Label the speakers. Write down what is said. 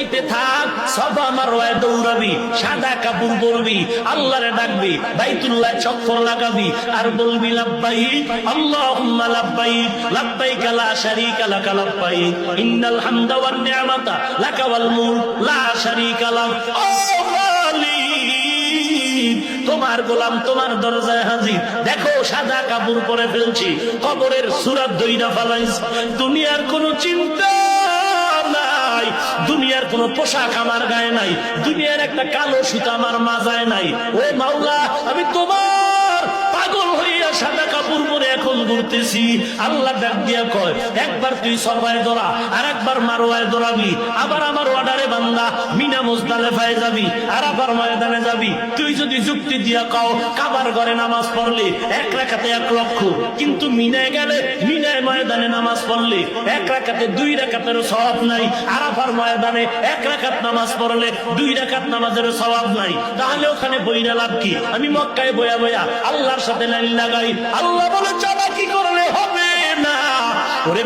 Speaker 1: দৌড়াইতে থাক, সাফা মারওয়ায় দৌড়াবি, সাদা কাপড় পরবি, আল্লাহরে ডাকবি, বাইতুল্লাহ চক্কর লাগাবি আর বলবি লাব্বাইক আল্লাহুম্মা লাব্বাইক লাব্বাইক লা শারীকা লাক লাব্বাইক ইন্নাল হামদা ওয়ান নি'মাতা লাকা ওয়াল মুলক লা শারীকা লাক। ও মালিক, তোমার গোলাম তোমার দরজায় হাজির। দেখো সাদা কাপড় পরে ফেলছি, কবরের সূরা দইরা ফালাইছি। দুনিয়ার কোনো চিন্তা নাই, দুনিয়ার কোন পোশাক আমার গায়ে নাই, দুনিয়ার একটা কালো সুতা আমার মাজায় নাই। ও মাওলা, আমি তোমার পাগল হইয়া সাদা কাপড় পরে এখন ঘুরতেছি। আল্লাহ ডাক দিয়া কয়, একবার তুই সফায় দৌড়া, আর একবার মারওয়ায় দৌড়াবি, আবার আমার অর্ডারে বান্দা মিনা মুজদালিফায় যাবি, আরাফার ময়দানে যাবি। তুই যদি যুক্তি দিয়া কও কাবার ঘরে নামাজ পড়লে 1 রাকাতে 1 লক্ষ, কিন্তু মিনায় গেলে মিনায় ময়দানে নামাজ পড়লে 1 রাকাতে 2 রাকাতের সওয়াব নাই, আরাফার ময়দানে 1 রাকাত নামাজ পড়লে 2 রাকাত নামাজের সওয়াব নাই, তাহলে ওখানে বইরা লাভ কি? আমি মক্কায় বয়া বয়া আল্লাহর সাথে লাইন লাগাই। আল্লাহ বলে চালাকি করলে হবে না। ওরে